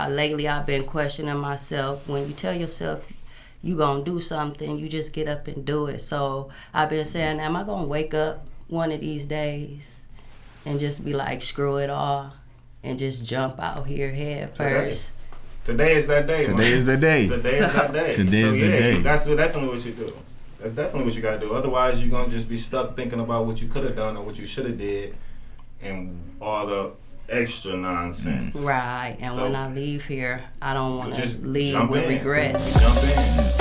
lately I've been questioning myself. When you tell yourself you gonna do something, you just get up and do it. So I've been saying, am I gonna wake up one of these days and just be like, screw it all, and just jump out here head first? Today is that day. Today is the day. Today is that day. Today is the day. That's definitely what you do. That's definitely what you gotta do. Otherwise, you're gonna just be stuck thinking about what you could have done or what you should have did, and all the extra nonsense. Right. And when I leave here, I don't want to leave with regret. Jump in.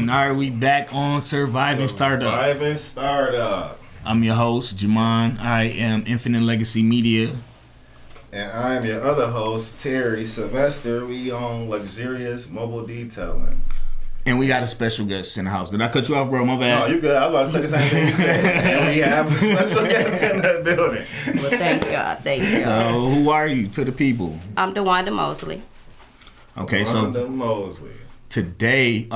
All right, we back on Surviving Startup. Surviving Startup. I'm your host, Jamon. I am Infinite Legacy Media. And I am your other host, Terry Sylvester. We own Luxurious Mobile Detailing. And we got a special guest in the house. Did I cut you off, bro? My bad. No, you good. I was about to say the same thing you said. And we have a special guest in the building. Well, thank y'all. Thank y'all. So, who are you to the people? I'm Dewanda Mosley. Okay, Dewanda Mosley. Today,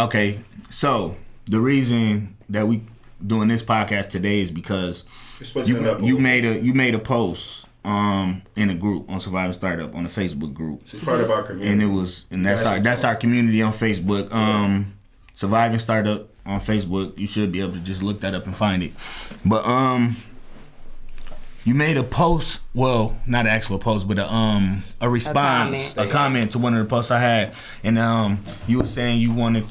so the reason that we doing this podcast today is because you made a post in a group on Surviving Startup on the Facebook group. It's part of our community, and that's our community on Facebook. Surviving Startup on Facebook. You should be able to just look that up and find it. But you made a post, well, not an actual post, but a response, a comment to one of the posts I had, and you were saying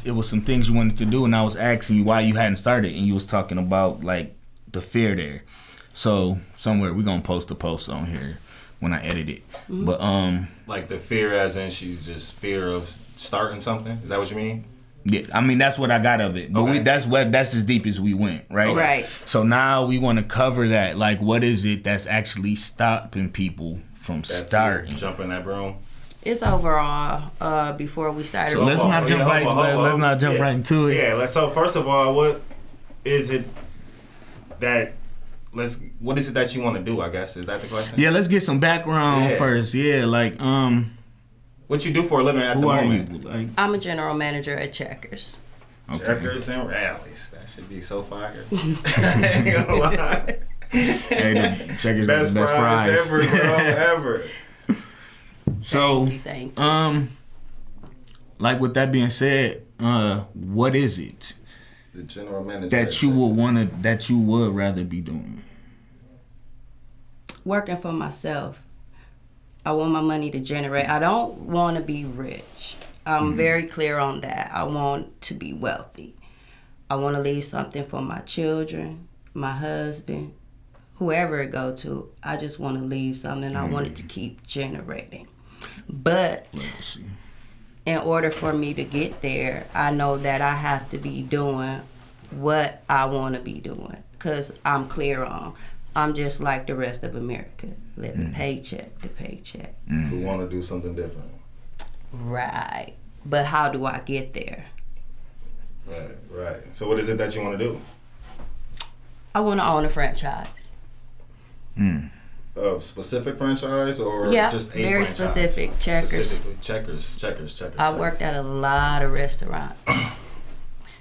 it was some things you wanted to do, and I was asking you why you hadn't started, and you was talking about like the fear there. So somewhere we're gonna post the post on here when I edit it, but like the fear, as in she's just fear of starting something. Is that what you mean? Yeah, I mean that's what I got of it, but that's as deep as we went, right? Right. So now we want to cover that. Like, what is it that's actually stopping people from starting? Jumping that broom. It's overall. Before we started. So let's not jump right into it. Yeah. So first of all, what is it that you want to do? I guess is that the question? Yeah, let's get some background first. Yeah, like what you do for a living at the moment? Who are you? Like, I'm a general manager at Checkers. Okay. Checkers and rallies. That should be so fire. I ain't gonna lie. Hey, the Checkers best fries ever, bro, ever. So, thank you. Like with that being said, what is it? The general manager that you would rather be doing? Working for myself. I want my money to generate. I don't want to be rich. I'm very clear on that. I want to be wealthy. I want to leave something for my children, my husband, whoever it go to. I just want to leave something. I want it to keep generating. But in order for me to get there, I know that I have to be doing what I want to be doing, because I'm clear on. I'm just like the rest of America, living paycheck to paycheck. Who want to do something different. Right. But how do I get there? Right. So what is it that you want to do? I want to own a franchise. Of specific franchise or just a very franchise? Specific. Checkers. Specifically, Checkers. I worked at a lot of restaurants.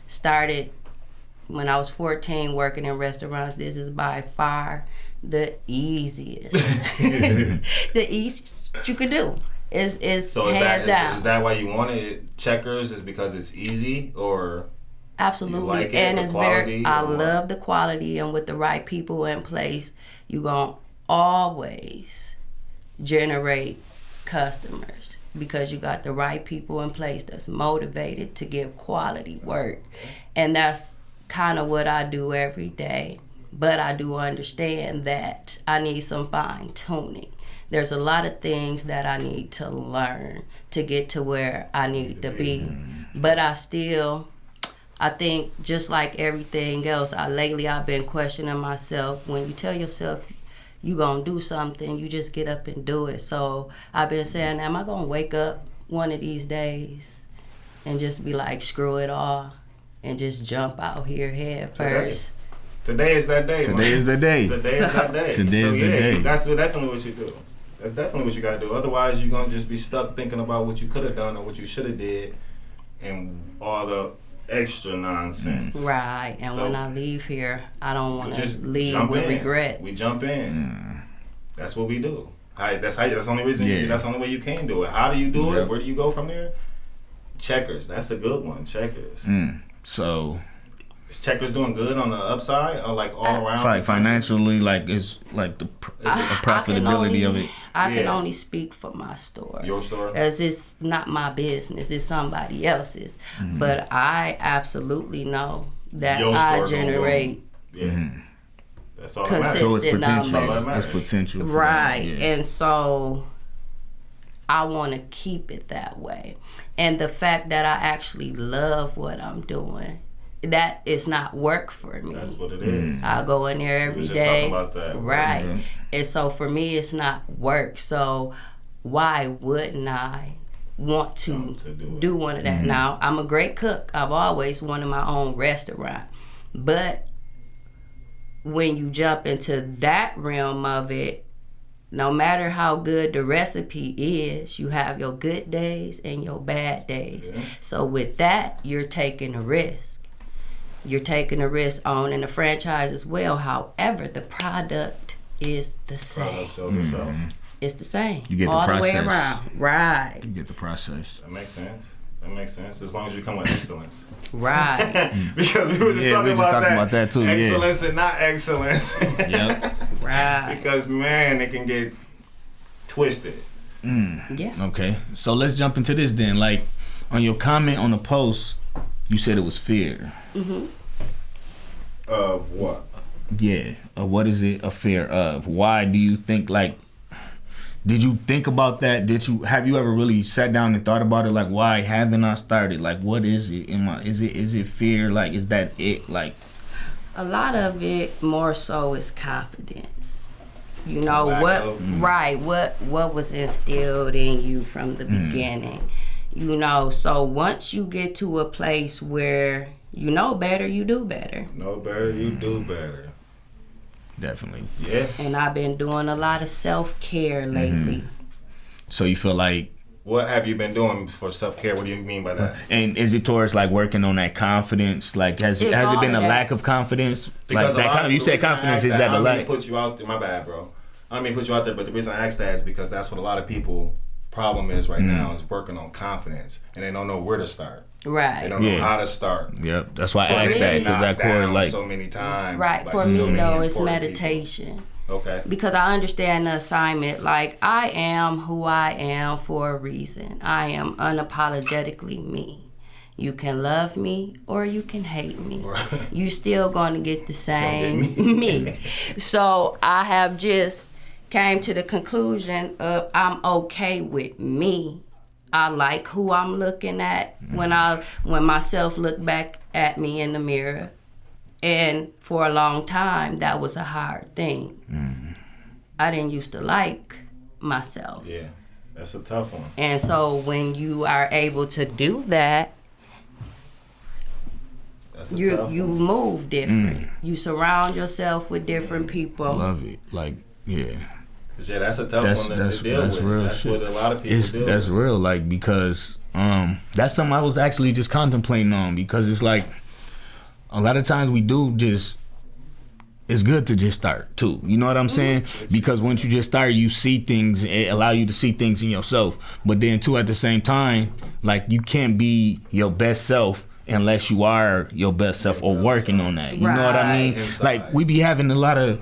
Started when I was 14 working in restaurants. This is by far the easiest. The easiest you could do. Is so hands down. Is that why you wanted Checkers? Is because it's easy, or absolutely, like it, and it's very. I what? love the quality, and with the right people in place, you gonna always generate customers because you got the right people in place that's motivated to give quality work, and that's kind of what I do every day. But I do understand that I need some fine tuning. There's a lot of things that I need to learn to get to where I need to be. But I think just like everything else, lately I've been questioning myself. When you tell yourself you gonna do something, you just get up and do it. So I've been saying, am I gonna wake up one of these days and just be like, screw it all, and just jump out here head first? Today is that day. Today is the day. Today is that day. Today is the day. That's definitely what you do. That's definitely what you gotta do. Otherwise, you're gonna just be stuck thinking about what you could have done or what you should have did, and all the extra nonsense. Right. And So, when I leave here, I don't want to just leave jump with in. regrets. We jump in. That's what we do. That's the only reason. Yeah. That's the only way you can do it. How do you do Yeah. it? Where do you go from there? Checkers. That's a good one. Checkers. So Is Checkers doing good on the upside or like all around? like financially, like it's like the profitability of it. I can Yeah. only speak for my store. Your store? As it's not my business, it's somebody else's. Mm-hmm. But I absolutely know that Your I store gonna generate Yeah. That's all that matters. consistent So it's potential. numbers. All that It's matters. potential. For Right. that, yeah. And so I want to keep it that way. And the fact that I actually love what I'm doing, that is not work for me. That's what it is. I go in there We every was just day. talking about that. Right. Mhm. And so for me, it's not work. So why wouldn't I want to do one of that? Now, I'm a great cook. I've always wanted my own restaurant. But when you jump into that realm of it, no matter how good the recipe is, you have your good days and your bad days. Yeah. So with that, you're taking a risk. You're taking a risk owning a franchise as well. However, the product is the same. Product sells itself. It's the same. You get the all process. the way around. Right. You get the process. That makes sense. That makes sense. As long as you come with excellence. Right. Because we were just Yeah, we talking, was just about, talking that. about that too, yeah. Excellence and not excellence. Yep. Right. Because man, it can get twisted. Yeah. Okay. So let's jump into this then. Like on your comment on the post, you said it was fear. Of what? Yeah. What is it a fear of? Why do you think like? Did you think about that? Have you ever really sat down and thought about it? Like, why haven't I started? Like, what is it? Is it fear? Like, is that it? Like, A lot of it more so is confidence. You know Lack what was instilled in you from the beginning. You know, so once you get to a place where you know better, you do better. Know better, you do better. definitely. Yeah. And I've been doing a lot of self-care lately. So you feel like, What have you been doing for self-care? What do you mean by that? and is it towards like working on that confidence? Like, has It's it all been a of that. lack of confidence? Because Like a lot that of you the said reason I confidence asked is that a I don't mean to lack? put you out there. My bad, bro. I don't mean to put you out there, but the reason I asked that is because that's what a lot of people problem is right now is working on confidence, and they don't know where to start. They Right. don't know Yeah. how to start. Yep, that's why I But asked they that because that knocked down core like so many times. Right. by For so me many though, it's important meditation. people. Okay. Because I understand the assignment. Like, I am who I am for a reason. I am unapologetically me. You can love me or you can hate me. You still going to get the same me. So I have just came to the conclusion of I'm okay with me. I like who I'm looking at when myself look back at me in the mirror. And for a long time, that was a hard thing. I didn't used to like myself. Yeah, that's a tough one. And so when you are able to do that, That's a you tough one. move different. You surround yourself with different people. love it. Like, yeah. Yeah, that's a tough That's- one that's- to deal that's with. real That's shit. what a lot of people deal That's with. real, like, because that's something I was actually just contemplating on, because it's like a lot of times we do just, it's good to just start too. You know what I'm saying? Because once you just start, you see things, it allow you to see things in yourself. But then too, at the same time, like, you can't be your best self unless you are your best self or working on that. You know what I mean? Inside. Like, we be having a lot of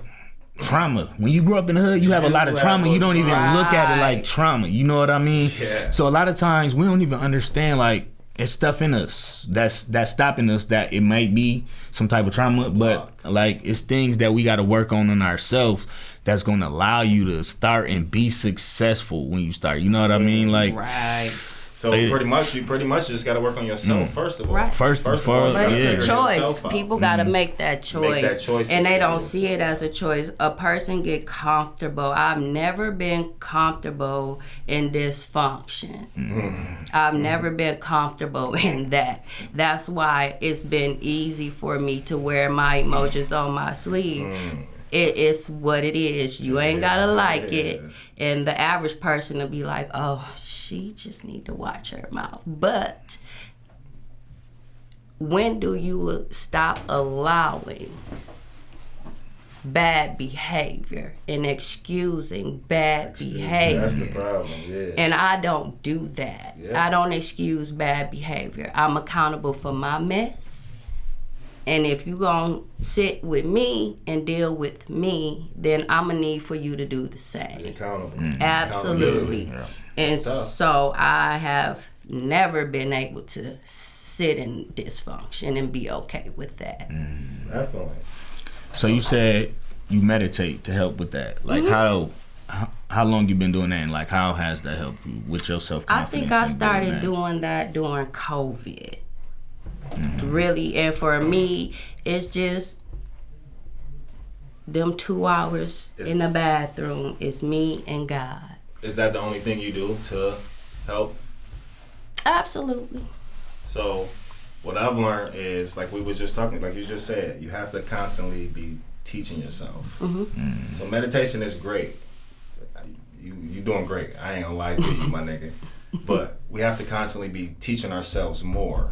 trauma. When you grow up in the hood, you have a lot of trauma. You don't even look at it like trauma. You know what I mean? Yeah. So a lot of times we don't even understand, like, it's stuff in us that's stopping us, that it might be some type of trauma, but like, it's things that we got to work on in ourselves that's going to allow you to start and be successful when you start. You know what I mean? Like, Right. So pretty much, you just got to work on yourself first of all. Right. First of all, before- you But gotta it's Yeah. a figure choice. yourself out. People got to make that choice. that choice And they to don't figure see it as a choice. A person get comfortable. I've never been comfortable in dysfunction. I've never been comfortable in that. That's why it's been easy for me to wear my emotions on my sleeve. It's what it is. You ain't gotta like it. And the average person will be like, oh, she just need to watch her mouth. But when do you stop allowing bad behavior and excusing bad behavior? That's the problem, yeah. And I don't do that. I don't excuse bad behavior. I'm accountable for my mess. And if you gonna sit with me and deal with me, then I'm gonna need for you to do the same. Accountable. Absolutely. Yeah. And so I have never been able to sit in dysfunction and be okay with that. Definitely. So you said you meditate to help with that. Like how long you been doing that, and like how has that helped you with your self-confidence? I think I started doing that during COVID. Really, and for me, it's just them 2 hours in the bathroom. It's me and God. Is that the only thing you do to help? Absolutely. So what I've learned is, like we was just talking, like you just said, you have to constantly be teaching yourself. So meditation is great. You doing great. I ain't gonna lie to you, my nigga. But we have to constantly be teaching ourselves more.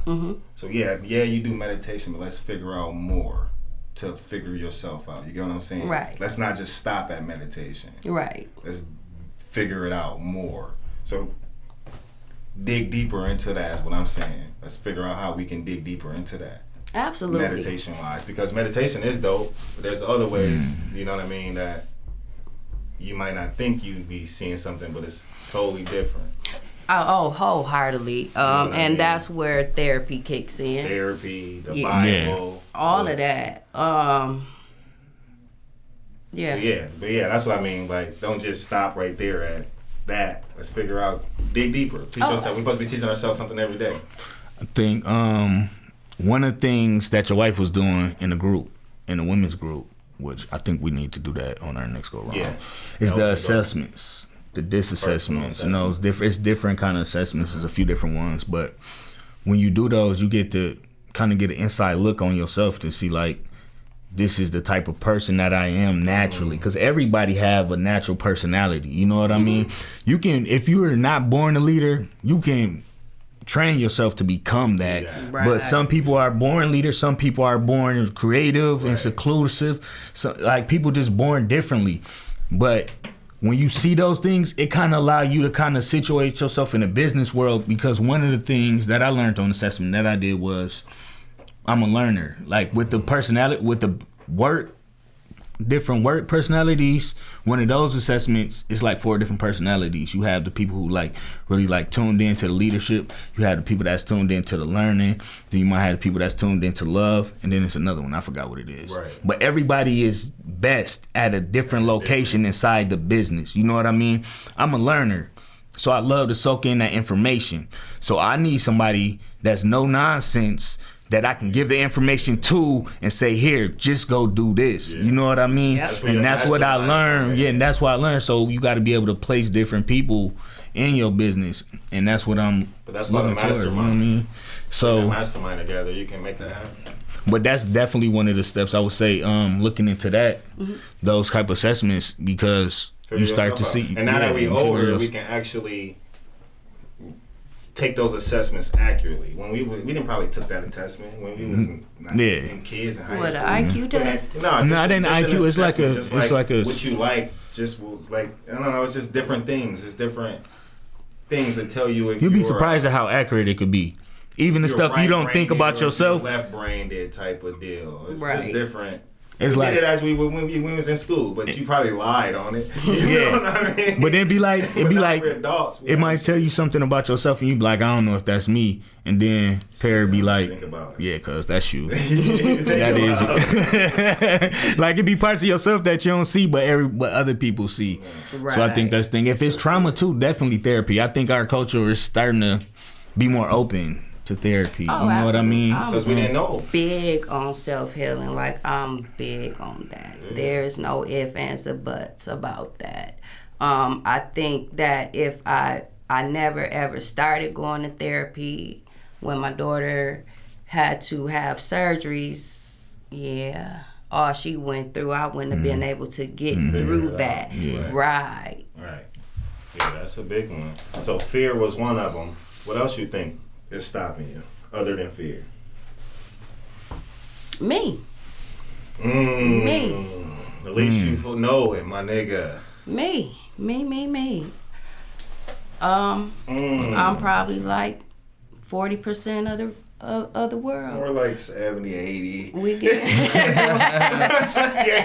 So yeah, you do meditation, but let's figure out more to figure yourself out. You get what I'm saying? Right. Let's not just stop at meditation. Right. Let's figure it out more. So dig deeper into that is what I'm saying. Let's figure out how we can dig deeper into that. Absolutely. Meditation wise, because meditation is dope, but there's other ways, you know what I mean, that you might not think you'd be seeing something, but it's totally different. Oh, wholeheartedly. You know what I mean? That's where therapy kicks in. Therapy, the Bible. All of that. Yeah, that's what I mean. Like, don't just stop right there at that. Let's figure out, dig deeper. Teach yourself. We're supposed to be teaching ourselves something every day. I think one of the things that your wife was doing in the women's group, which I think we need to do that on our next go round, is the assessments. The DIS assessments, it's different kind of assessments. There's a few different ones, but when you do those, you get to kind of get an inside look on yourself to see, like, this is the type of person that I am naturally, because everybody have a natural personality. You know what I mean? You can, if you are not born a leader, you can train yourself to become that. Right. But some people are born leaders. Some people are born creative and seclusive. So, like, people just born differently, but when you see those things, it kind of allow you to kind of situate yourself in the business world, because one of the things that I learned on assessment that I did was I'm a learner. Like with the personality, with the different work personalities, one of those assessments is like 4 different personalities. You have the people who like really like tuned into the leadership. You have the people that's tuned into the learning. Then you might have the people that's tuned into love. And then it's another one. I forgot what it is. Right. But everybody is best at a different location inside the business. You know what I mean? I'm a learner. So I love to soak in that information. So I need somebody that's no nonsense, that I can give the information to and say, here, just go do this. You know what I mean? Yep. And that's what I learned. Yeah, and that's what I learned. So you got to be able to place different people in your business, and that's what I'm. But that's what a mastermind. You know what I mean? So mastermind together, you can make that happen. But that's definitely one of the steps I would say. Looking into that, those type of assessments, because you start to see. And now that we older, we can actually take those assessments accurately. When we didn't probably took that assessment when we was in kids in high school. What, an IQ test? No, it ain't IQ. It's like a what you like. Just like, I don't know. It's just different things. It's different things that tell you if you'd be surprised at how accurate it could be. Even the stuff you don't think about yourself. Left-brained type of deal. It's just different. It's we like did it as we was in school, but you probably lied on it. You know what I mean? But then adults, it might tell you something about yourself, and you be like, I don't know if that's me. And then Perry be like, yeah, cause that's you. That is you. Like, it be parts of yourself that you don't see, but other people see. Right. So I think that's the thing. If it's trauma too, definitely therapy. I think our culture is starting to be more open to therapy. Oh, you know what I mean? Because we didn't know. Big on self-healing. Like, I'm big on that. There is no ifs, ands, or buts about that. I think that if I never ever started going to therapy when my daughter had to have surgeries, all she went through, I wouldn't have been able to get through that. Yeah. Right. Right. Yeah, that's a big one. So fear was one of them. What else you think is stopping you other than fear? Me. At least you know it, my nigga. Me. I'm probably like 40% of the world. More like 70, 80. We get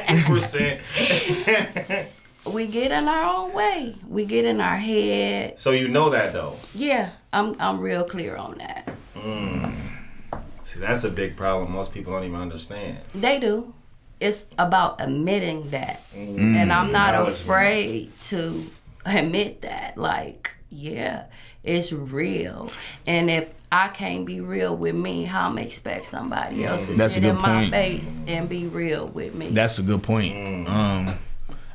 80%. we get in our own way. We get in our head. So you know that though. Yeah, I'm real clear on that. See, that's a big problem. Most people don't even understand. They do. It's about admitting that, and I'm not afraid to admit that. Like, yeah, it's real. And if I can't be real with me, how am I expect somebody else to sit in my face and be real with me? That's a good point.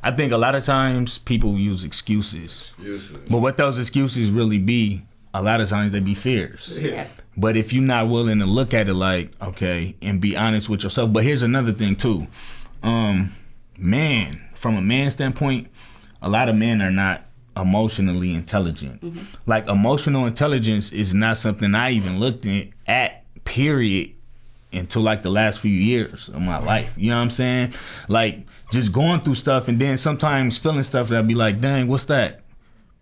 I think a lot of times people use excuses. But what those excuses really be, a lot of times they be fears. Yeah. But if you're not willing to look at it like, okay, and be honest with yourself. But here's another thing too. Man, from a man standpoint, a lot of men are not emotionally intelligent. Like, emotional intelligence is not something I even looked at, period, until like the last few years of my life. You know what I'm saying? Like, just going through stuff and then sometimes feeling stuff that I'd be like, dang, what's that?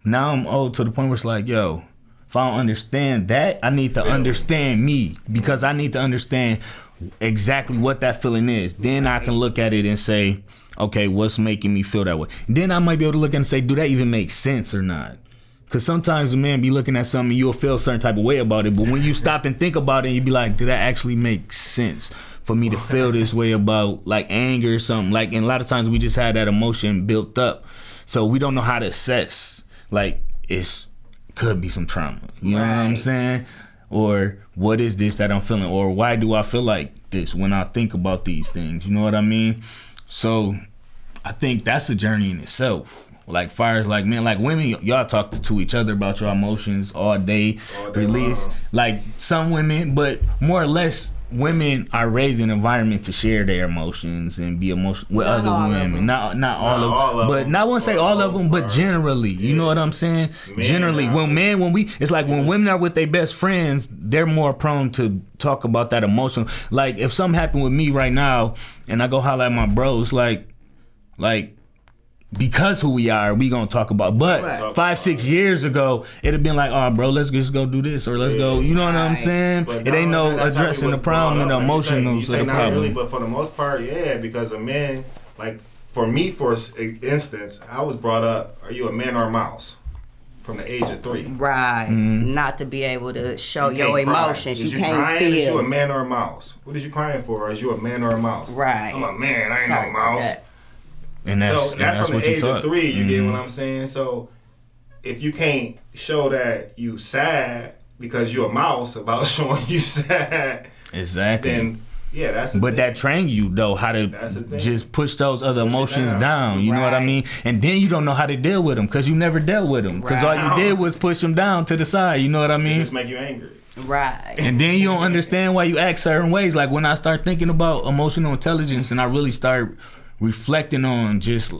Now I'm old to the point where it's like, yo, if I don't understand that, I need to understand me, because I need to understand exactly what that feeling is. Then I can look at it and say, okay, what's making me feel that way? Then I might be able to look at it and say, do that even make sense or not? Because sometimes a man be looking at something, you'll feel a certain type of way about it. But when you stop and think about it, you be like, did that actually make sense for me to feel this way about like anger or something? Like, and a lot of times we just had that emotion built up. So we don't know how to assess. Like, could be some trauma. You know what I'm saying? Or what is this that I'm feeling? Or why do I feel like this when I think about these things? You know what I mean? So I think that's a journey in itself. Like, far as like men, like women, y'all talk to each other about your emotions all day release. Long. Like some women, but more or less women are raised in an environment to share their emotions and be emotional with other women. Not all of them. But not want to say all of them, but generally. You know what I'm saying? Generally, it's like when women are with their best friends, they're more prone to talk about that emotion. Like, if something happened with me right now and I go holler at my bros, like because who we are, we gonna talk about. But 5-6 years ago, it'd have been like, oh, bro, let's just go do this, or let's go. You know what I'm saying? But it ain't no addressing the problem and the emotional side of the problem. Really, but for the most part, yeah, because a man, like for me, for instance, I was brought up, are you a man or a mouse? From the age of 3. Right. Not to be able to show your emotions. You can't crying? feel. Is you a man or a mouse? What is you crying for? Or is you a man or a mouse? Right. I'm a man. I ain't no mouse. And that's from what the you age taught. of 3. You get what I'm saying? So if you can't show that you sad because you a mouse about showing you sad, exactly. Then yeah, that's. But that train you though how to just push those other emotions down. You know what I mean? And then you don't know how to deal with them because you never dealt with them because all you did was push them down to the side. You know what I mean? It just make you angry. Right. And then you don't understand why you act certain ways. Like when I start thinking about emotional intelligence and I really start reflecting on just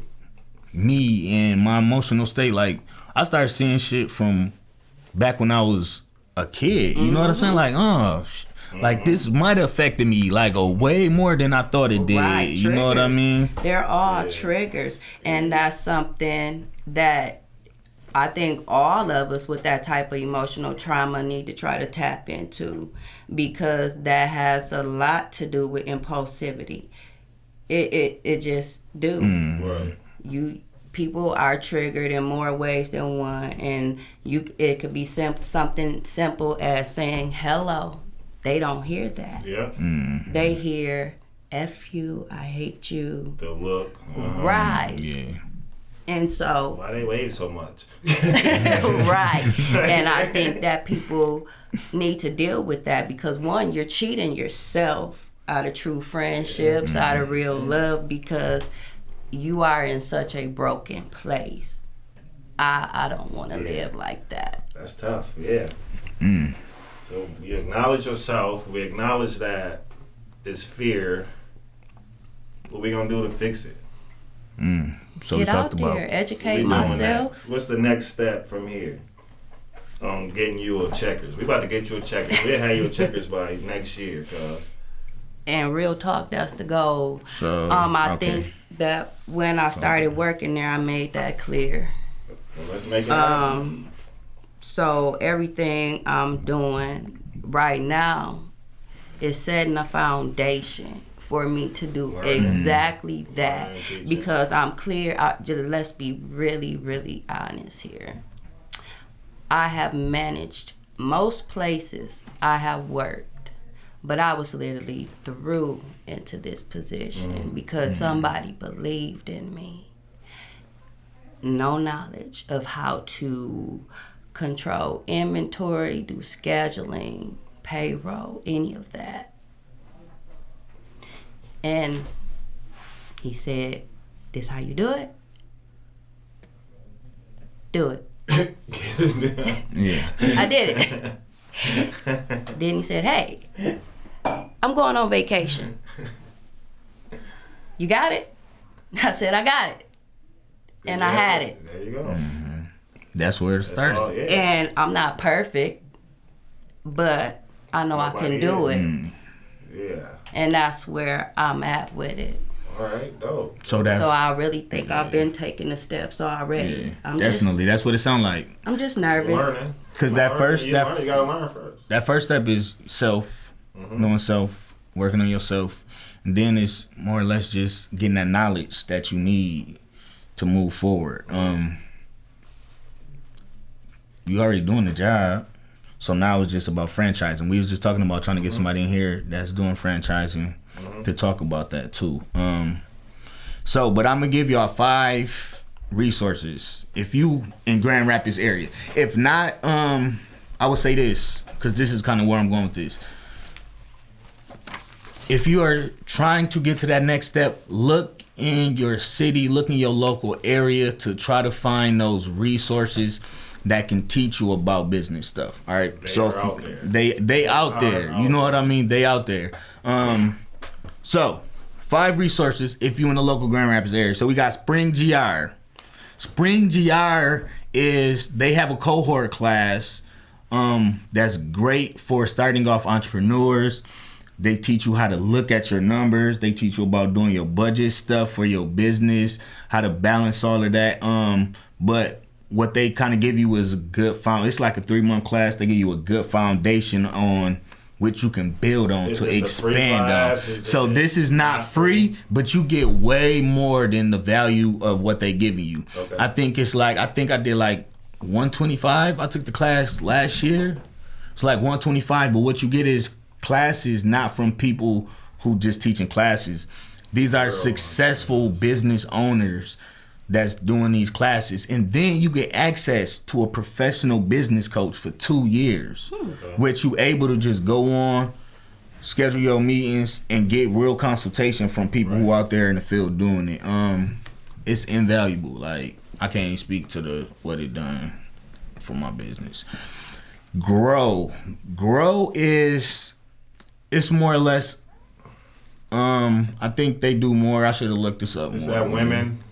me and my emotional state, like I started seeing shit from back when I was a kid. You know what I'm saying? Like, like this might have affected me like way more than I thought it did. Right, you know what I mean? They're all triggers, and that's something that I think all of us with that type of emotional trauma need to try to tap into, because that has a lot to do with impulsivity. It just do. Right. People are triggered in more ways than one, and it could be something simple as saying hello. They don't hear that. Yeah. They hear F you, I hate you. The look. Right. Yeah. And so Why they wave so much? right. And I think that people need to deal with that, because one, you're cheating yourself out of true friendships, out of real love, because you are in such a broken place. I don't want to live like that. That's tough, yeah. So you acknowledge yourself. We acknowledge that this fear What we gonna do to fix it? So Get we talked out there, about educate myself. Next? What's the next step from here? Getting you a Checkers. We about to get you a Checkers. We'll have you a Checkers by next year, cuz. And real talk, that's the goal. So I think that when I started working there, I made that clear. Well, let's make it happen. So everything I'm doing right now is setting a foundation for me to do exactly that, because I'm clear. Let's be really, really honest here. I have managed most places I have worked, but I was literally through into this position because somebody believed in me. No knowledge of how to control inventory, do scheduling, payroll, any of that. And he said, "This how you do it? Do it." Yeah. I did it. Then he said, "Hey, I'm going on vacation. You got it?" I said, "I got it." And I had it. There you go. That's where it started. All, yeah. And I'm not perfect, but I know I can do it. Yeah. And that's where I'm at with it. All right, dope. So I really think I've been taking the steps already. Yeah, definitely. That's what it sounds like. I'm just nervous. Learning. Because You gotta learn first. That first step is self, knowing self, working on yourself. And then it's more or less just getting that knowledge that you need to move forward. You already doing the job. So now it's just about franchising. We was just talking about trying to get somebody in here that's doing franchising to talk about that too. But I'm gonna give y'all 5 resources if you in Grand Rapids area. If not, I would say this, because this is kind of where I'm going with this. If you are trying to get to that next step, look in your city, look in your local area to try to find those resources that can teach you about business stuff. All right, they out there. You know what I mean? They out there. So 5 resources if you in the local Grand Rapids area. So we got Spring GR. Spring GR they have a cohort class that's great for starting off entrepreneurs. They teach you how to look at your numbers. They teach you about doing your budget stuff for your business, how to balance all of that. But what they kind of give you is a good it's like a 3-month class. They give you a good foundation on which you can build on to expand on. So this is not free, but you get way more than the value of what they give you. Okay. I think I did like $125. I took the class last year. It's like $125, but what you get is classes not from people who just teaching classes. These are successful business owners that's doing these classes, and then you get access to a professional business coach for 2 years, which you able to just go on, schedule your meetings, and get real consultation from people who out there in the field doing it. It's invaluable. Like, I can't even speak to what it done for my business. Grow is, it's more or less, I think they do more. I should have looked this up more. Is that women?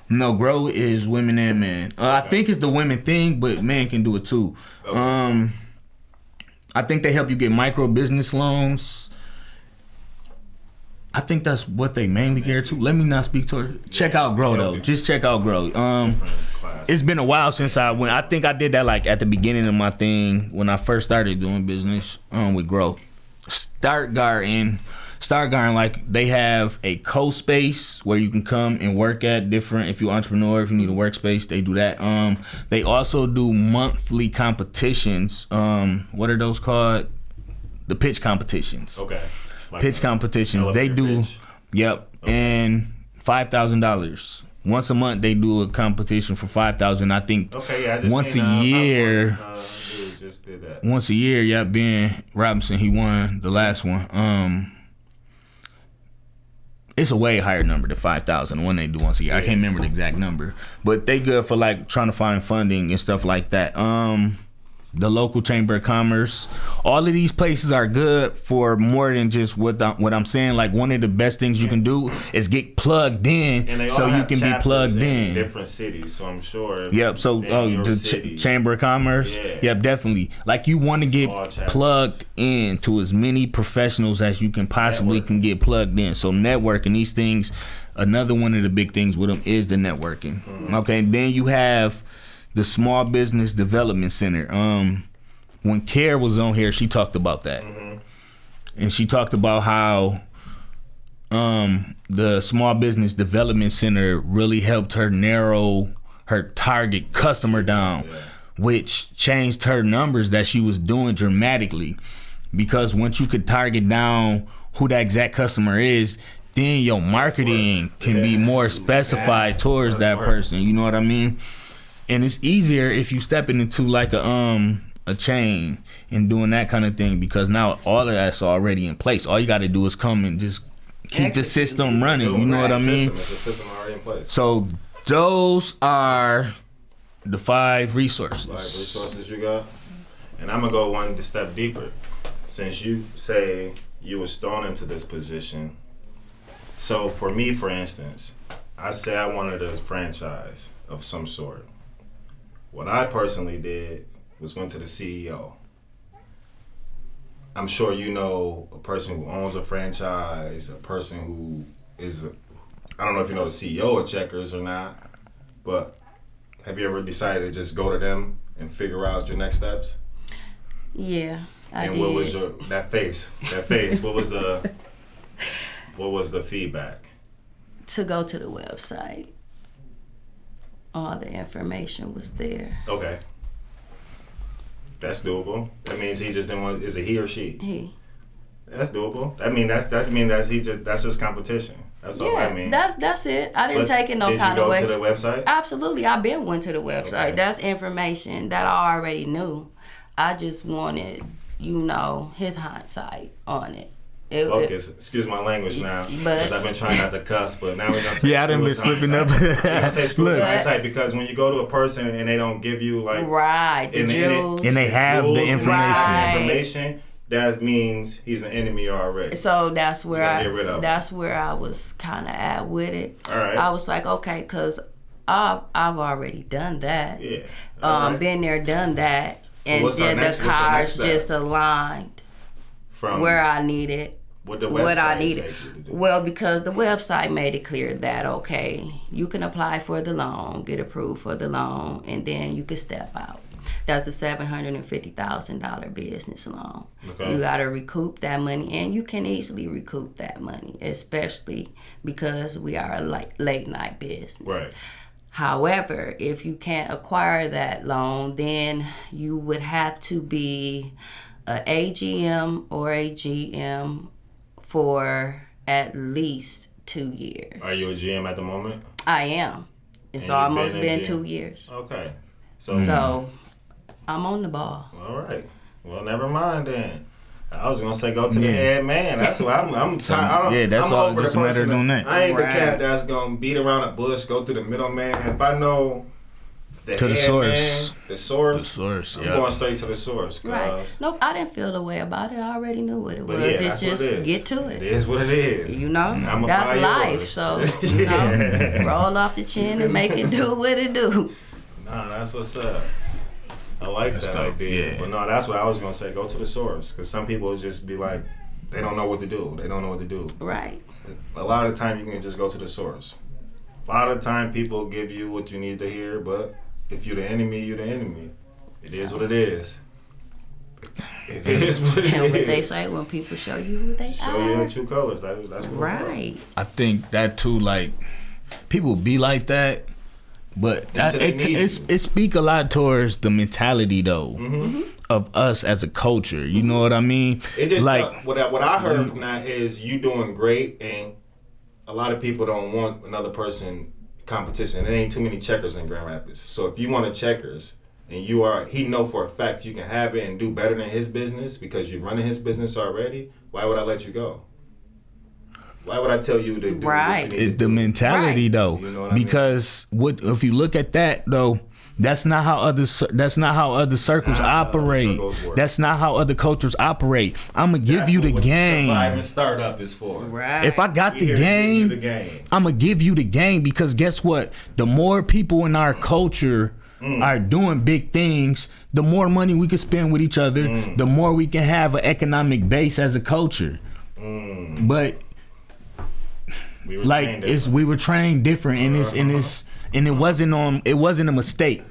No, Grow is women and men. I think it's the women thing, but men can do it too. Okay. I think they help you get micro business loans. I think that's what they mainly gear to. Let me not speak to her. Check out Grow though. Just check out Grow. It's been a while since I went. I think I did that like at the beginning of my thing when I first started doing business with Grow. Start Garden, like they have a co-space where you can come and work at different. If you're an entrepreneur, if you need a workspace, they do that. They also do monthly competitions. What are those called? The pitch competitions. Okay. Like pitch competitions. They do. Pitch. Yep. Okay. And $5,000. Once a month, they do a competition for $5,000. I think. Okay. Yeah. I just once a year. Just did that. Once a year, yeah. Ben Robinson, he won the last one. It's a way higher number than 5,000. The one they do once a year. I can't remember the exact number, but they good for like trying to find funding and stuff like that. the local chamber of commerce. All of these places are good for more than just what I'm saying. Like, one of the best things you can do is get plugged in, so you can be plugged in different cities. So I'm sure. Yep. So the chamber of commerce. Yeah. Yep. Definitely. Like, you want to get plugged in to as many professionals as you can possibly can get plugged in. So networking, these things. Another one of the big things with them is the networking. Mm-hmm. Okay. Then you have the Small Business Development Center. When Care was on here, she talked about that. Mm-hmm. And she talked about how the Small Business Development Center really helped her narrow her target customer down, which changed her numbers that she was doing dramatically. Because once you could target down who that exact customer is, then your marketing can be more specified towards that person. You know what I mean? And it's easier if you stepping into like a chain and doing that kind of thing, because now all of that's already in place. All you got to do is come and just keep the system running. You know what I mean? It's a system already in place. So those are the 5 resources. 5 resources you got. And I'm going to go one step deeper. Since you say you was thrown into this position. So for me, for instance, I say I wanted a franchise of some sort. What I personally did was went to the CEO. I'm sure you know a person who owns a franchise, a person who is, I don't know if you know the CEO of Checkers or not, but have you ever decided to just go to them and figure out your next steps? Yeah, I did. And what was that face, what was the feedback? To go to the website. All the information was there. Okay. That's doable. That means he just didn't want. Is it he or she? He. That's doable. That's just competition. That's all that means. That's it. I didn't take it no kind of way. Did you go to the website? Absolutely. I been went to the website. Okay. That's information that I already knew. I just wanted, his hindsight on it. Focus. Excuse my language now, because I've been trying not to cuss, but now we're gonna say I done been slipping up. We're gonna say screw hindsight, because when you go to a person and they don't give you the jewels, and they have the information, that means he's an enemy already. So that's where I was kind of at with it. All right. I was like, okay, because I've already done that. Yeah. Been there, done that, and then the cards just aligned from where I needed. What I needed. Well, because the website made it clear that, okay, you can apply for the loan, get approved for the loan, and then you can step out. That's a $750,000 business loan. Okay. You got to recoup that money, and you can easily recoup that money, especially because we are a late night business. Right. However, if you can't acquire that loan, then you would have to be an AGM or a GM for at least 2 years. Are you a GM at the moment? I am. It's almost been 2 years. Okay. So I'm on the ball. All right. Well, never mind then. I was gonna say go to the head man. That's what I'm tired. That's I'm all. Just a matter of doing that. I ain't the cat that's gonna beat around the bush, go through the middleman. If I know the source. The source. I'm going straight to the source. Right. Nope, I didn't feel the way about it. I already knew what it was. It's just get to it. It is what it is. That's life. So, roll off the chin and make it do what it do. Nah, that's what's up. I like that idea. Yeah. But no, that's what I was going to say. Go to the source. Because some people just be like, they don't know what to do. They don't know what to do. Right. A lot of the time, you can just go to the source. A lot of the time, people give you what you need to hear, but if you're the enemy, you're the enemy. It is what it is. It is what it is. And what they say, when people show you who they are. Show you in true colors. That's what right. I think that too, like, people be like that, but it speak a lot towards the mentality, though, of us as a culture. You know what I mean? It just, like, what I heard from that is you doing great, and a lot of people don't want another person competition. There ain't too many checkers in Grand Rapids. So if you want a checkers and he know for a fact you can have it and do better than his business because you're running his business already, why would I let you go? Why would I tell you to do what you need to do? The mentality, though. You know what because I mean? if you look at that, though, That's not how other circles operate. That's not how other cultures operate. I'm gonna give you the game. Surviving startup is for. Right. If I got the game, I'm gonna give you the game, because guess what? The more people in our culture are doing big things, the more money we can spend with each other, the more we can have an economic base as a culture. But we were trained different, and it wasn't a mistake.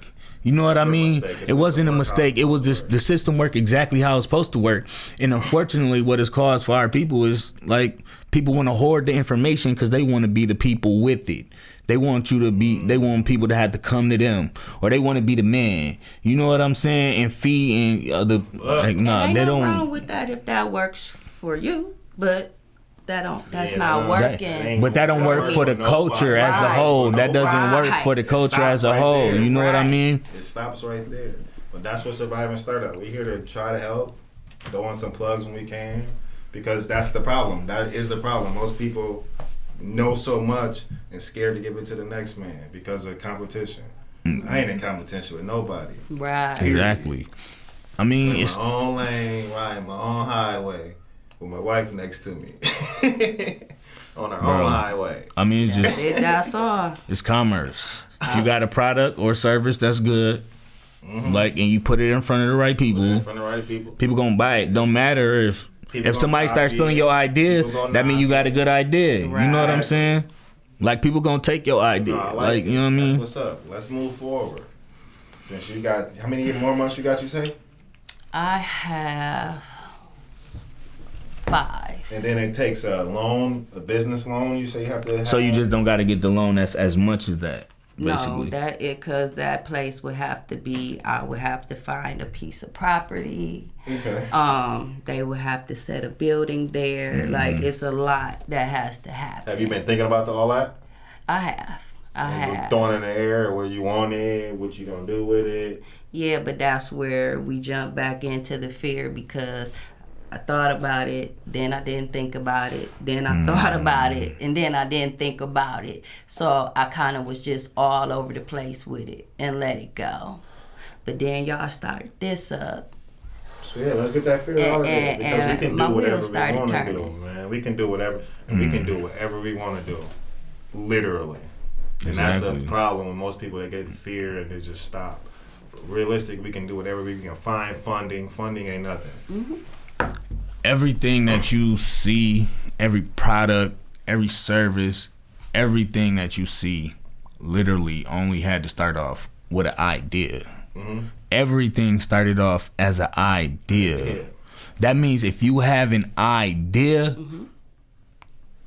You know what I mean? It wasn't a mistake. It was just the system worked exactly how it's supposed to work. And unfortunately, what it's caused for our people is like people want to hoard the information because they want to be the people with it. They want they want people to have to come to them, or they want to be the man. You know what I'm saying? And feed and other like they don't. Wrong with that if that works for you, but. That's not working. But that don't work for the culture as the whole. That doesn't work for the culture as a whole. You know what I mean? It stops right there. But that's what Surviving Startup. We're here to try to help, throw in some plugs when we can, because that's the problem. That is the problem. Most people know so much and scared to give it to the next man because of competition. I ain't in competition with nobody. Right. Exactly. I mean, it's my own lane, riding my own highway. With my wife next to me on our own highway. I mean, it's just that's all. It's commerce. If you got a product or service, that's good. Like, and you put it in front of the right people. People gonna buy it. Don't matter if somebody starts stealing your idea. That means you got a good idea. Right. You know what I'm saying? Like, people gonna take your idea. Like you know what I mean? That's what's up. Let's move forward. Since you got, how many more months you got? You say? I have 5. And then it takes a loan, a business loan. You say you have to. So you just don't got to get the loan that's as much as that. Basically. No, because that place would have to be. I would have to find a piece of property. Okay. They would have to set a building there. Like, it's a lot that has to happen. Have you been thinking about all that? I have. You're throwing in the air where you want it, what you gonna do with it. Yeah, but that's where we jump back into the fear, because I thought about it, then I didn't think about it, then I thought about it, and then I didn't think about it. So I kind of was just all over the place with it and let it go. But then y'all started this up. So yeah, let's get that fear out of there, because we can do whatever we want to do, man. We can do whatever, and we can do whatever we want to do, literally. And that's the problem with most people. They get fear and they just stop. But realistic, we can do whatever we can find. Funding ain't nothing. Everything that you see, every product, every service, everything that you see literally only had to start off with an idea. Everything started off as an idea. That means if you have an idea,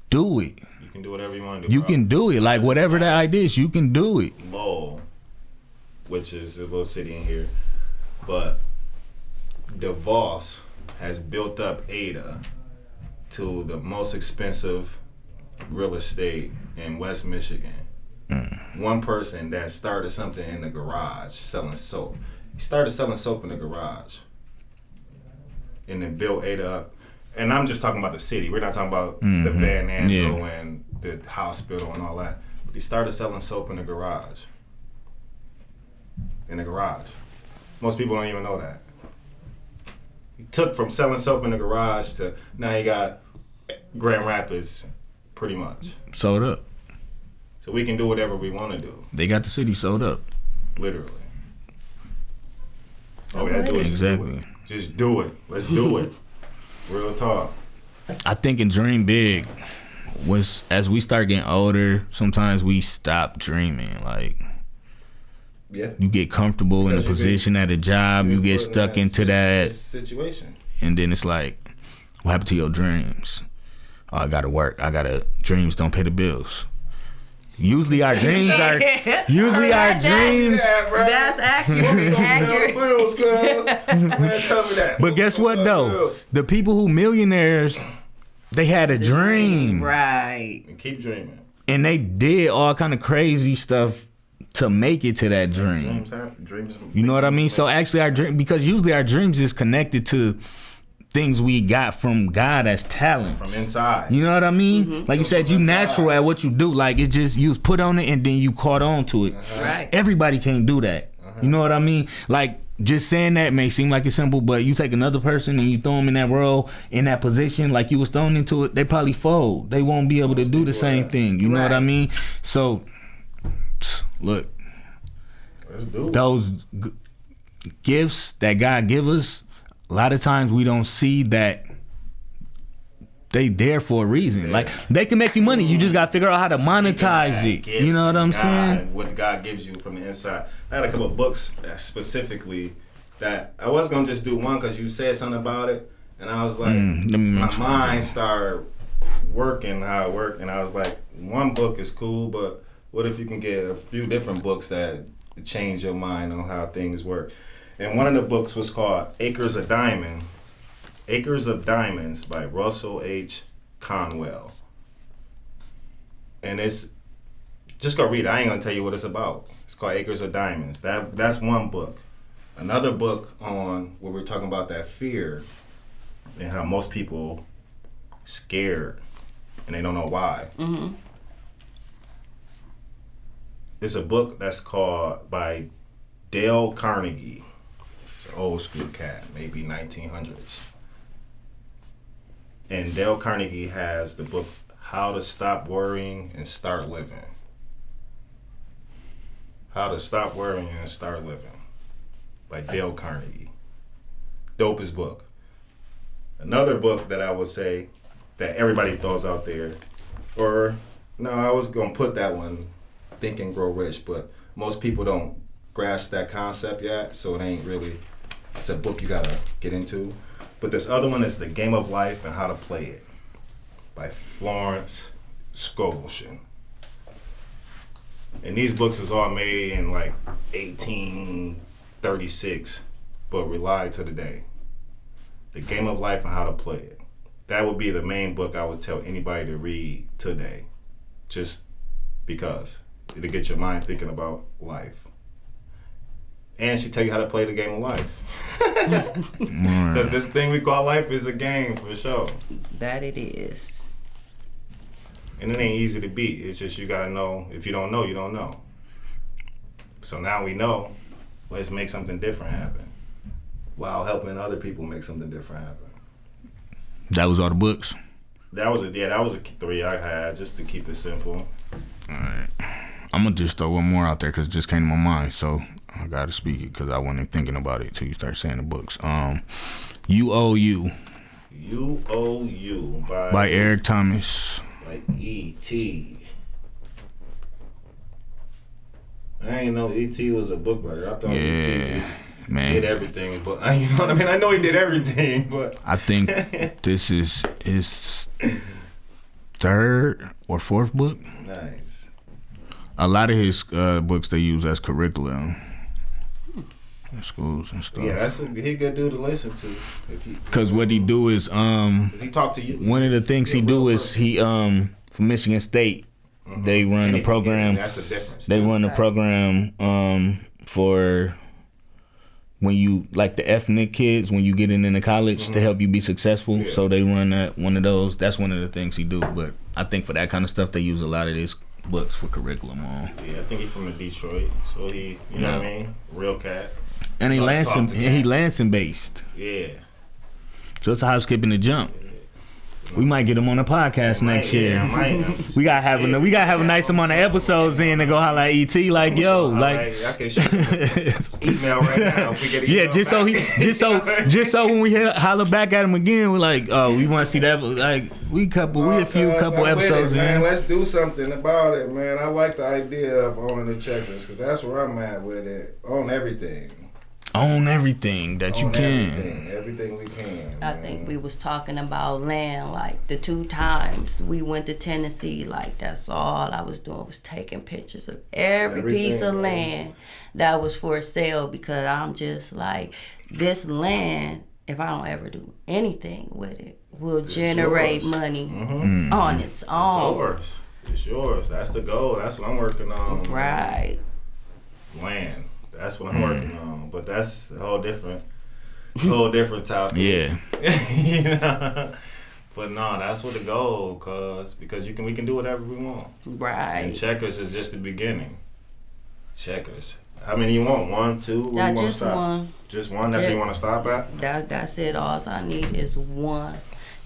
do it. You can do whatever you want to do. You can do it. Like, whatever the idea is, you can do it. Lowell, which is a little city in here, but DeVos has built up Ada to the most expensive real estate in West Michigan. One person that started something in the garage selling soap. He started selling soap in the garage and then built Ada up. And I'm just talking about the city. We're not talking about the Van Andel and the hospital and all that. But he started selling soap in the garage. Most people don't even know that. He took from selling soap in the garage to now he got Grand Rapids, pretty much. Sold up. So we can do whatever we want to do. They got the city sold up. Literally. All we have to do is exactly. Just do it. Let's do it. Real talk. I think in dream big was, as we start getting older, sometimes we stop dreaming. Like, you get comfortable in a position at a job, you get stuck into that situation, and then it's like, what happened to your dreams? Oh, I gotta work. Dreams don't pay the bills. Usually our dreams are. That's accurate. But guess what though? The people who millionaires, they had a dream. Right. And keep dreaming. And they did all kind of crazy stuff to make it to that dream. Dreams. You know what I mean? So actually our dream, because usually our dreams is connected to things we got from God as talents. From inside. You know what I mean? Like you said, you natural at what you do. Like, it just, you was put on it and then you caught on to it. Right. Everybody can't do that. You know what I mean? Like, just saying that may seem like it's simple, but you take another person and you throw them in that role, in that position, like you was thrown into it, they probably fold. They won't be able to do the same thing. You know what I mean? So, look, let's do it. Those gifts that God give us, a lot of times we don't see that they there for a reason. Yeah. Like, they can make you money. You just got to figure out how to monetize it. You know what I'm saying? What God gives you from the inside. I had a couple of books that specifically that I was going to just do one because you said something about it. And I was like, my mind started working how it worked. And I was like, one book is cool, but what if you can get a few different books that change your mind on how things work? And one of the books was called Acres of Diamonds by Russell H. Conwell. And it's, just go read it. I ain't gonna tell you what it's about. It's called Acres of Diamonds. That's one book. Another book on where we're talking about that fear and how most people scared and they don't know why. Mm-hmm. It's a book that's called by Dale Carnegie. It's an old school cat, maybe 1900s. And Dale Carnegie has the book How to Stop Worrying and Start Living. How to Stop Worrying and Start Living by Dale Carnegie. Dopest book. Another book that I would say that everybody throws out there, or no, I was gonna put that one, Think and Grow Rich, but most people don't grasp that concept yet, so it ain't really, it's a book you gotta get into. But this other one is The Game of Life and How to Play It by Florence Scovel. And these books was all made in like 1836, but rely to today. The Game of Life and How to Play It. That would be the main book I would tell anybody to read today, just because it'll get your mind thinking about life. And she tell you how to play the game of life. Because this thing we call life is a game for sure. That it is. And it ain't easy to beat. It's just you gotta know. If you don't know, you don't know. So now we know. Let's make something different happen, while helping other people make something different happen. That was all the books. That was a 3 I had just to keep it simple. All right, I'm gonna just throw one more out there because it just came to my mind. So I gotta speak it because I wasn't thinking about it until you start saying the books. You Owe You. You Owe You by Eric Thomas. Like E.T. I didn't know E.T. was a book writer. I thought E.T. did everything, but you know what I mean? I know he did everything, but I think this is his third or fourth book. Nice. A lot of his books they use as curriculum in schools and stuff. Yeah, he good dude to listen to. Because what he do is does he talk to you? One of the things he do is he for Michigan State they run the program. That's the difference. They run the program for when you like the ethnic kids when you get into college to help you be successful. Yeah. So they run one of those. That's one of the things he do. But I think for that kind of stuff they use a lot of his books for curriculum on. Yeah, I think he's from Detroit, so he you know what I mean, real cat. And he Lansing based. Yeah. So it's a hop, skip, and a jump. We might get him on the podcast next year. We gotta have a nice amount of episodes in to go holler at ET like yo, like I can shoot email right now. If we get just so when we holler back at him again, we're like, oh, we want to see that. Like we a couple episodes in. Man, let's do something about it, man. I like the idea of owning the checkers because that's where I'm at with it. Own everything. Own everything that you can. Everything we can. I think we was talking about land, like the 2 times we went to Tennessee, like that's all I was doing was taking pictures of every piece of land that was for sale because I'm just like, this land, if I don't ever do anything with it, will generate money on its own. It's yours. That's the goal. That's what I'm working on. Right. Land. That's what I'm working on, but that's a whole different topic. Yeah. You know? But no, that's what the goal, because we can do whatever we want. Right. And checkers is just the beginning. Checkers. How many you want? 1, 2? Where you want to Just stop? one. Just one? That's what you want to stop at? That's it. All I need is one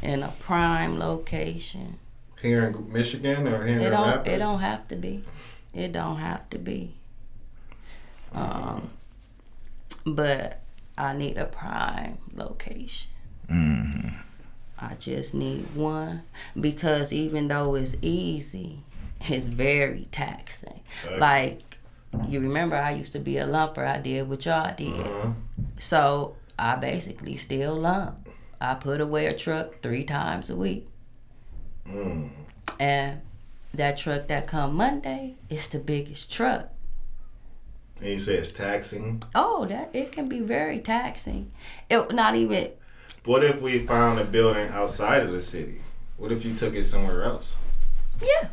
in a prime location. Here in Michigan or here in Rapids? It don't have to be. It don't have to be. But I need a prime location. Mm-hmm. I just need one because even though it's easy, it's very taxing. Okay. Like, you remember I used to be a lumper. I did what y'all did. So I basically still lump. I put away a truck 3 times a week. And that truck that come Monday is the biggest truck. And you say it's taxing? Oh, that it can be very taxing. It not even. What if we found a building outside of the city? What if you took it somewhere else? Yeah,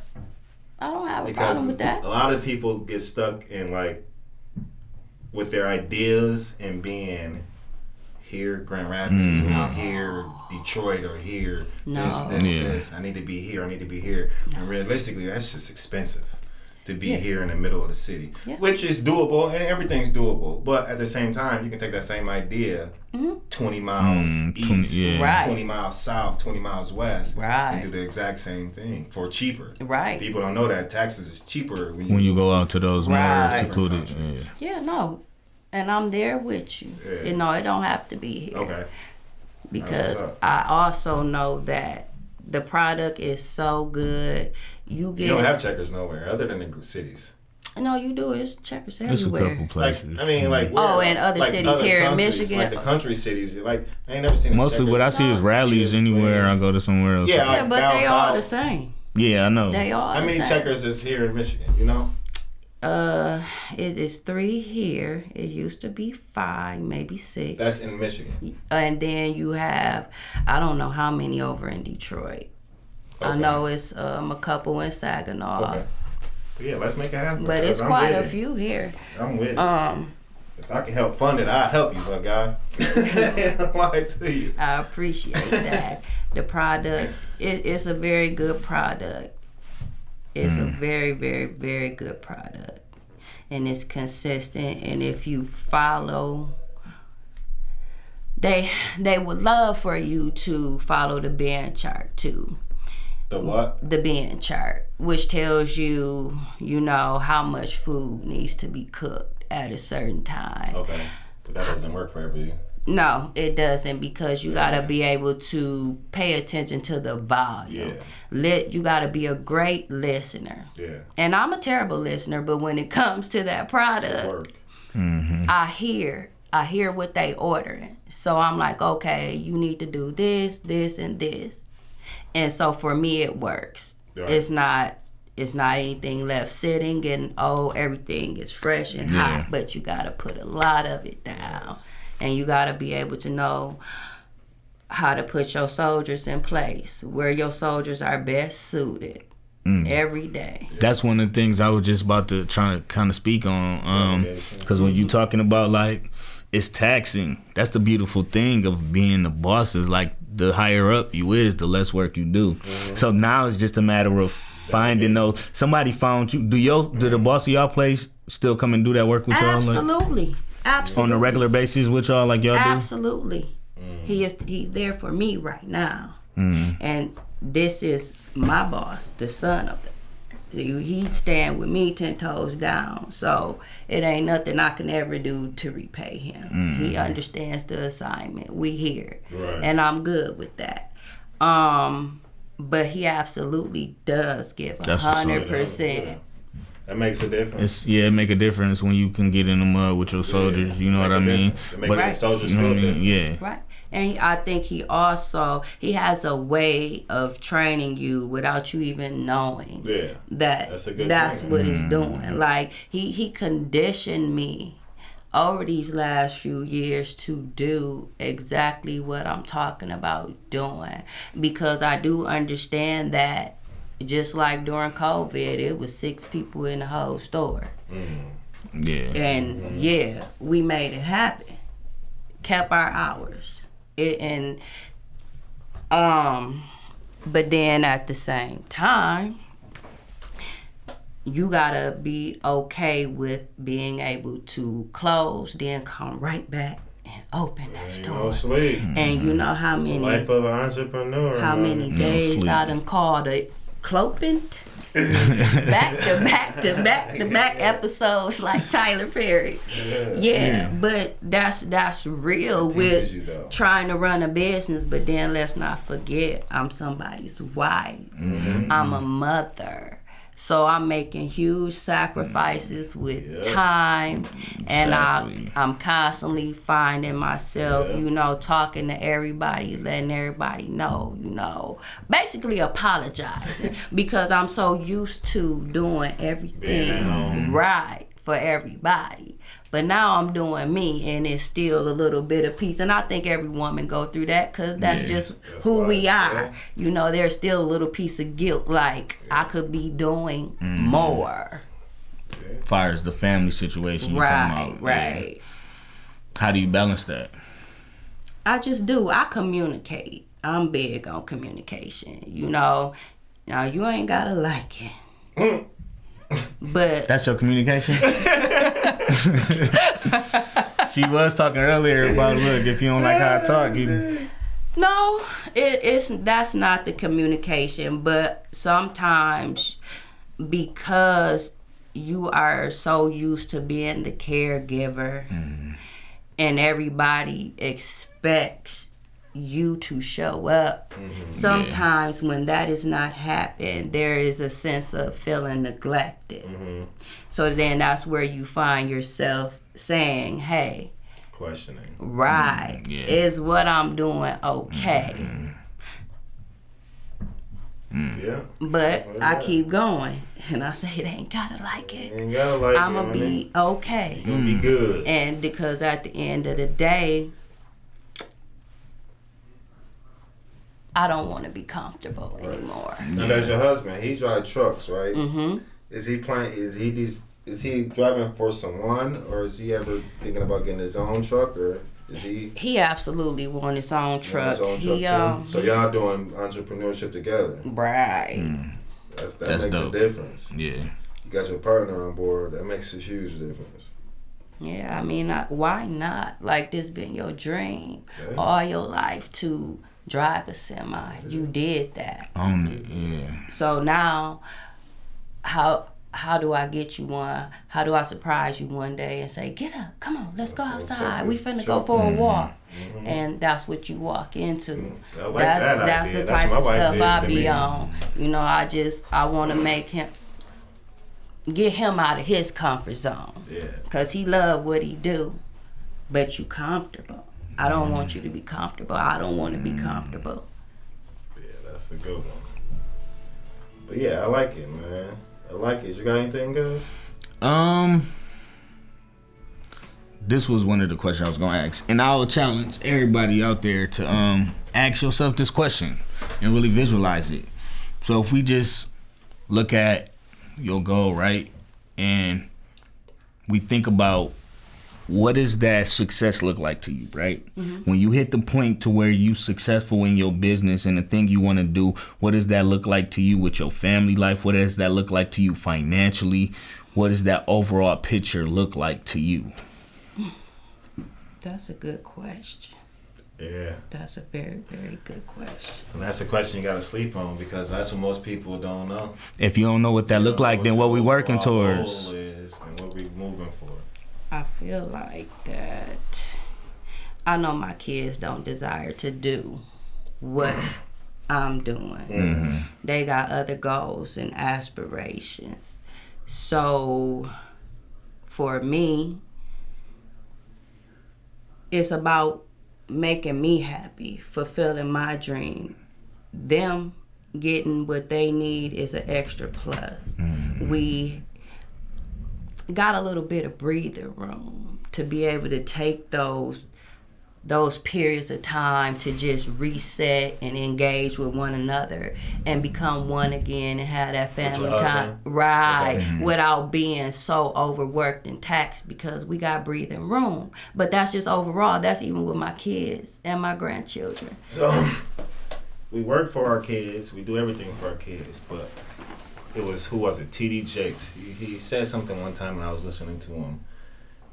I don't have a problem with that. A lot of people get stuck in like with their ideas and being here, Grand Rapids, or here, Detroit, or here, this. I need to be here. I need to be here. And realistically, that's just expensive to be here in the middle of the city, which is doable, and everything's doable. But at the same time, you can take that same idea 20 miles east, 20 miles south, 20 miles west, and do the exact same thing for cheaper. Right. People don't know that taxes is cheaper when you go out to those more secluded. Yeah, no. And I'm there with you. Yeah. You know, it don't have to be here. Okay. Because I also know that the product is so good. You don't have Checkers nowhere other than the cities. No, you do. It's Checkers everywhere. There's a couple places. And other cities here in Michigan. Like the country cities. Like, I ain't never seen Mostly what I see is rallies anywhere I go to somewhere else. Yeah, like but they all all the same. Yeah, I know. They all the same. How many Checkers is here in Michigan, you know? It is 3 here. It used to be 5, maybe 6. That's in Michigan. And then you have, I don't know how many over in Detroit. Okay. I know it's a couple in Saginaw. Okay. But yeah, let's make it happen. But it's quite a few here. I'm with it. If I can help fund it, I'll help you, my guy. I lied to you. I appreciate that. The product, it's a very good product. It's a very, very, very good product. And it's consistent. And if you follow, they would love for you to follow the band chart too. The what? The band chart, which tells you, you know, how much food needs to be cooked at a certain time. Okay. But that doesn't work for every... No, it doesn't, because you gotta be able to pay attention to the volume. You gotta be a great listener. Yeah. And I'm a terrible listener, but when it comes to that product, I hear what they ordering. So I'm like, okay, you need to do this, this, and this. And so for me, it works. Right. It's not anything left sitting and everything is fresh and hot, but you gotta put a lot of it down. And you got to be able to know how to put your soldiers in place, where your soldiers are best suited every day. That's one of the things I was just about to try to kind of speak on. Because when you're talking about, like, it's taxing. That's the beautiful thing of being the boss, is like the higher up you is, the less work you do. So now it's just a matter of finding those. Somebody found you. Do the boss of y'all place still come and do that work with y'all? Absolutely. Absolutely. On a regular basis with y'all, like y'all do? Absolutely. He's there for me right now. And this is my boss, the son of it. He'd stand with me 10 toes down. So it ain't nothing I can ever do to repay him. He understands the assignment. We here. Right. And I'm good with that. But he absolutely does give 100%. That makes a difference. It make a difference when you can get in the mud with your soldiers. You know what I mean? It makes the soldiers feel different. Yeah. Right. And I think he has a way of training you without you even knowing that's what he's doing. Like he conditioned me over these last few years to do exactly what I'm talking about doing, because I do understand that. Just like during COVID, it was 6 people in the whole store. Yeah. And we made it happen. Kept our hours. But then at the same time, you gotta be okay with being able to close, then come right back and open that store. Sleep. And you know how many life of an entrepreneur. How many days I done called it cloping? back to back episodes like Tyler Perry. Yeah. But that's real with trying to run a business. But then let's not forget, I'm somebody's wife. I'm a mother. So I'm making huge sacrifices with time, and I'm constantly finding myself, talking to everybody, letting everybody know, basically apologizing because I'm so used to doing everything right for everybody. But now I'm doing me, and it's still a little bit of peace. And I think every woman go through that because that's just who we are. There's still a little piece of guilt, like I could be doing more. Far as the family situation you're talking about. Right. How do you balance that? I just do. I communicate. I'm big on communication. Now you ain't gotta like it. But that's your communication? She was talking earlier about, look, if you don't like how I talk, No, that's not the communication, but sometimes because you are so used to being the caregiver and everybody expects you to show up. Sometimes when that is not happening, there is a sense of feeling neglected. So then that's where you find yourself saying, hey, questioning. Right. Is what I'm doing okay? Yeah. But I keep going. And I say, it ain't gotta like it. Ain't gotta like I'm going to be okay. You're going to be good. And because at the end of the day, I don't want to be comfortable anymore. Now that's your husband. He drives trucks, right? Mm-hmm. Is he driving for someone, or is he ever thinking about getting his own truck, or is he? He absolutely want his own truck. So y'all doing entrepreneurship together, right? That makes a difference. Yeah. You got your partner on board. That makes a huge difference. Yeah, I mean, why not? Like, this been your dream all your life to drive a semi. You did that. So now, how do I get you one? How do I surprise you one day and say, get up, come on, let's go outside. We finna go for a walk. And that's what you walk into. That's the type of stuff I be on. I want to make him, get him out of his comfort zone. Because he love what he do, but you comfortable. I don't want you to be comfortable. I don't want to be comfortable. Yeah, that's a good one. But yeah, I like it, man. I like it. You got anything, guys? This was one of the questions I was gonna ask, and I will challenge everybody out there to ask yourself this question and really visualize it. So if we just look at your goal, right, and we think about what does that success look like to you, right? When you hit the point to where you successful in your business and the thing you want to do, what does that look like to you with your family life? What does that look like to you financially? What does that overall picture look like to you? That's a good question. Yeah. That's a very, very good question. And that's a question you got to sleep on, because that's what most people don't know. If you don't know what that look like, then what we working towards? Goal is, and what we moving for. I feel like that I know my kids don't desire to do what I'm doing. They got other goals and aspirations. So for me, it's about making me happy, fulfilling my dream. Them getting what they need is an extra plus. We got a little bit of breathing room to be able to take those periods of time to just reset and engage with one another and become one again and have that family time without being so overworked and taxed, because we got breathing room. But that's just overall. That's even with my kids and my grandchildren. So we work for our kids, we do everything for our kids, but who was it? TD Jakes. He said something one time when I was listening to him,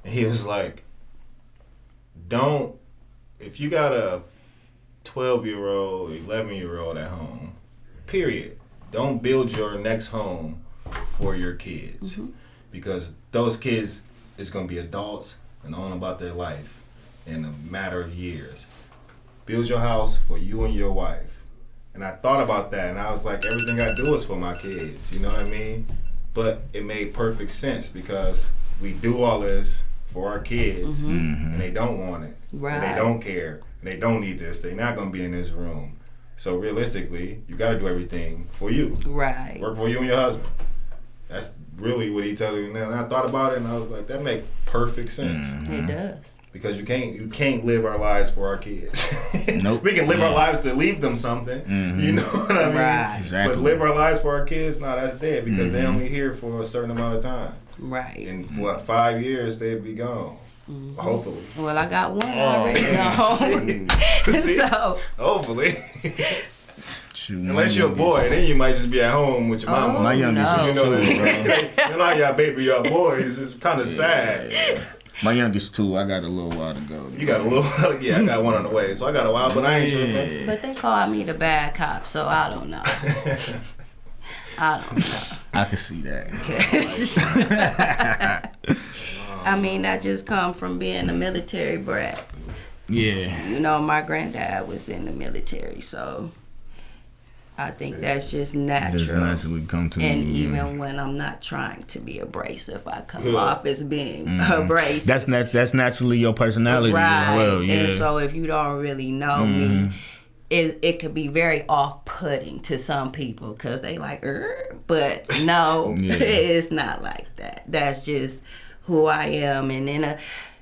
and he was like, if you got a 12-year-old, 11-year-old at home, period, don't build your next home for your kids, because those kids is gonna be adults and on about their life in a matter of years. Build your house for you and your wife. And I thought about that, and I was like, everything I do is for my kids, you know what I mean? But it made perfect sense, because we do all this for our kids, and they don't want it, and they don't care, and they don't need this. They're not gonna be in this room. So realistically, you gotta do everything for you. Right. Work for you and your husband. That's really what he tells you. And I thought about it, and I was like, that makes perfect sense. It does. Because you can't live our lives for our kids. Nope. We can live our lives to leave them something. You know what I mean? Right. Exactly. But live our lives for our kids, no, that's dead, because they're only here for a certain amount of time. Right. In 5 years they'd be gone. Hopefully. Well, I got one already gone. So hopefully. Shoot, Unless you're a boy, then you might just be at home with your mama. My youngest is 2, bro. You know how y'all baby y'all boys. It's kind of sad. Yeah. My youngest 2, I got a little while to go. You got a little while? Yeah, I got one on the way. So I got a while, but I ain't sure. But they call me the bad cop, so I don't know. I don't know. I can see that. I mean, that just come from being a military brat. Yeah. You know, my granddad was in the military, so I think that's just natural. Just naturally come to and me. even when I'm not trying to be abrasive, I come off as being abrasive. That's naturally your personality right. as well. Yeah. And so if you don't really know me, it could be very off-putting to some people, because they like, but no, it's not like that. That's just who I am. And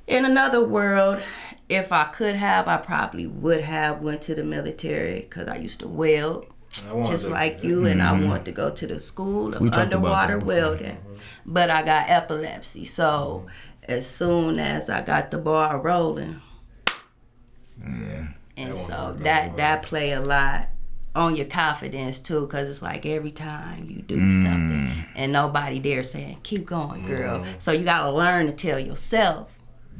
in another world, if I could have, I probably would have went to the military, because I used to weld. Just like you, and I wanted to go to the school of underwater welding, but I got epilepsy. So as soon as I got the ball rolling, and so that play a lot on your confidence too, because it's like every time you do something and nobody there saying keep going, girl. So you gotta learn to tell yourself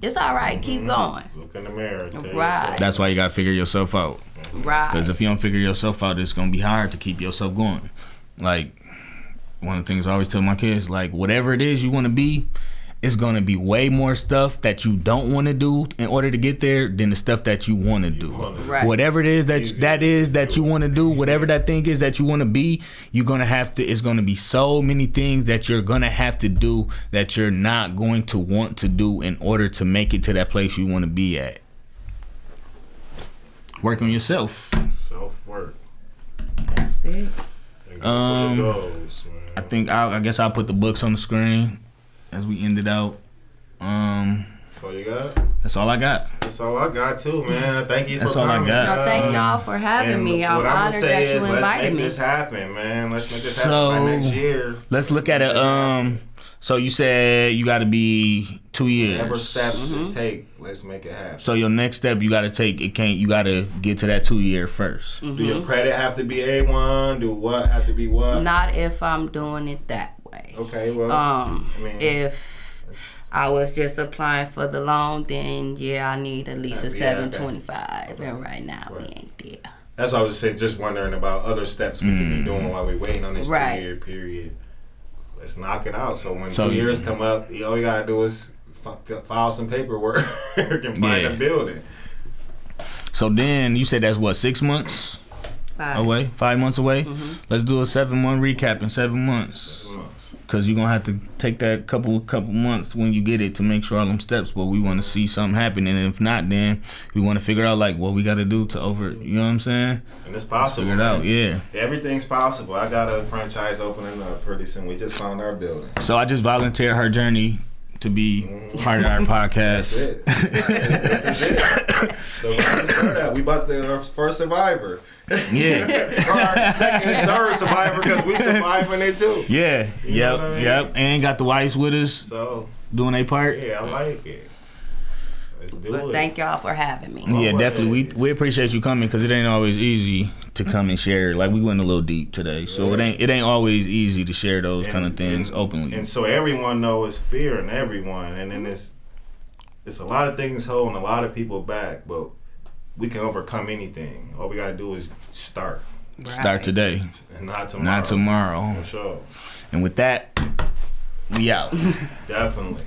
it's all right, keep going. Look in the mirror. Right. That's why you gotta figure yourself out. Right. Because if you don't figure yourself out, it's gonna be hard to keep yourself going. Like, one of the things I always tell my kids, like, whatever it is you want to be, it's gonna be way more stuff that you don't want to do in order to get there than the stuff that you want to do. Right. Whatever it is that you want to do, whatever that thing is that you want to be, you're gonna have to. It's gonna be so many things that you're gonna have to do that you're not going to want to do in order to make it to that place you want to be at. Work on yourself. Self-work. That's it. I think I guess I'll put the books on the screen as we end it out. That's all you got? That's all I got. That's all I got too, man. Thank you That's for all I coming. got. No, thank y'all for having me. I'm honored that you invited let's make me. this happen, man. Let's make this happen by next year. Let's look at it. So you said you got to be 2 years. Whatever steps it take, let's make it happen. So your next step you got to take, you got to get to that 2 year first. Do your credit have to be A1? Do what have to be what? Not if I'm doing it that way. Okay, well, if I was just applying for the loan, then I need at least a 725, and right now we ain't there. That's what I was just wondering about other steps we can be doing while we're waiting on this 2 year period. Let's knock it out. So when 2 years come up, all you gotta do is file some paperwork and find a building. So then you said that's what, 6 months away, 5 months away. Let's do a 7-month recap in 7 months. Because you're gonna have to take that couple months when you get it to make sure all them steps. But we want to see something happen, and if not, then we want to figure out like what we got to do to you know what I'm saying? And it's possible. Figure it out, yeah. Everything's possible. I got a franchise opening up pretty soon. We just found our building. So I just volunteered her journey to be part of our podcast. That's it. So when we start out, we about our first survivor. Yeah. Our second and third survivor, because we surviving it too. Yeah. You know what I mean? Yep. And got the wives with us So doing their part. yeah, I like it. Let's do But it. thank y'all for having me. Yeah, definitely. We appreciate you coming because it ain't always easy to to come and share. Like, we went a little deep today, so it ain't always easy to share those kind of things openly. And so everyone knows fear in everyone, and then it's a lot of things holding a lot of people back, but we can overcome anything. All we gotta do is start. Right. Start today, and not tomorrow. Not tomorrow. For sure. And with that, we out. Definitely.